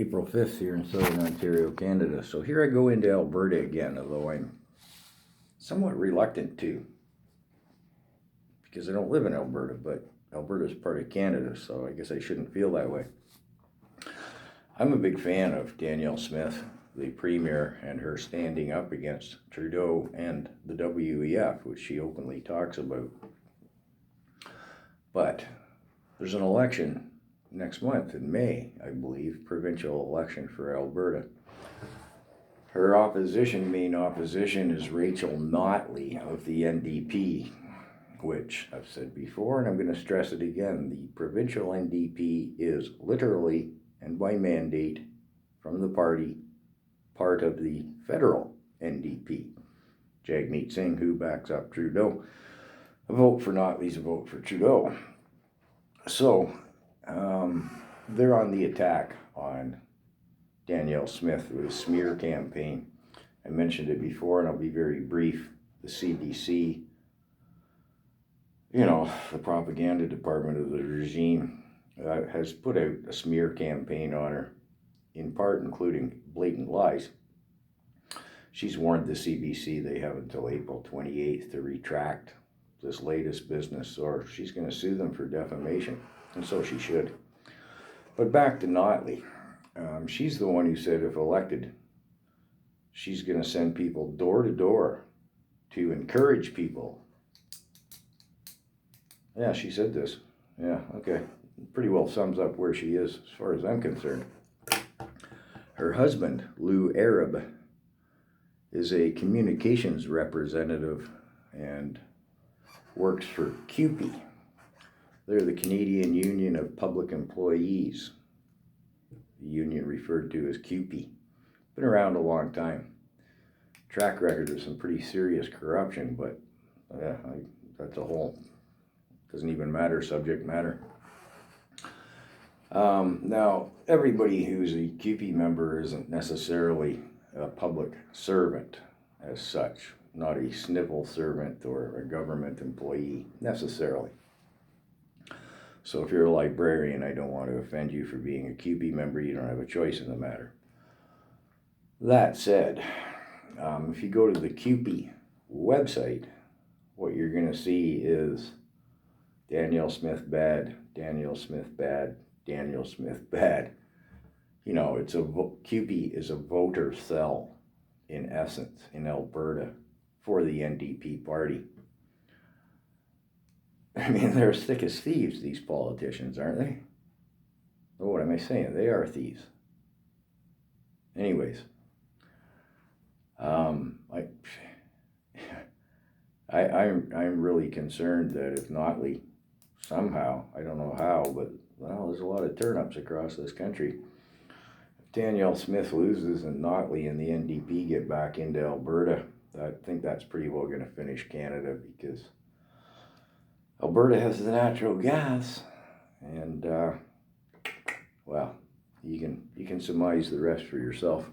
April 5th here in southern Ontario, Canada. So here I go into Alberta again, although I'm somewhat reluctant to, because I don't live in Alberta, but Alberta is part of Canada, so I guess I shouldn't feel that way. I'm a big fan of Danielle Smith, the Premier, and her standing up against Trudeau and the WEF, which she openly talks about. But there's an election next month in May, I believe, provincial election for Alberta. Her main opposition is Rachel Notley of the NDP, which I've said before, and I'm going to stress it again. The provincial NDP is literally, and by mandate from the party, part of the federal NDP. Jagmeet Singh, who backs up Trudeau. A vote for Notley's a vote for Trudeau. So, they're on the attack on Danielle Smith with a smear campaign. I mentioned it before, and I'll be very brief. The CBC, the propaganda department of the regime, has put out a smear campaign on her, in part including blatant lies. She's warned the CBC they have until April 28th to retract this latest business, or she's going to sue them for defamation, and so she should. But back to Notley. She's the one who said if elected, she's going to send people door to door to encourage people. Yeah, she said this. Yeah, okay. Pretty well sums up where she is as far as I'm concerned. Her husband, Lou Arab, is a communications representative and works for c.u.p.e. They're the Canadian Union of Public Employees, the union referred to as c.u.p.e. Been around a long time. Track record of some pretty serious corruption, but yeah, that's a whole, doesn't even matter, subject matter. Now, everybody who's a c.u.p.e. member isn't necessarily a public servant as such, not a civil servant or a government employee necessarily. So if you're a librarian, I don't want to offend you for being a c.u.p.e. member. You don't have a choice in the matter. That said, if you go to the c.u.p.e. website, what you're going to see is Danielle Smith bad, Danielle Smith bad, Danielle Smith bad. It's c.u.p.e. is a voter cell, in essence, in Alberta for the NDP party. I mean, they're as thick as thieves, these politicians, aren't they? Oh, what am I saying? They are thieves. Anyways, I'm really concerned that if Notley somehow, I don't know how, but there's a lot of turnips across this country. If Danielle Smith loses and Notley and the NDP get back into Alberta, I think that's pretty well going to finish Canada, because Alberta has the natural gas, and you can surmise the rest for yourself.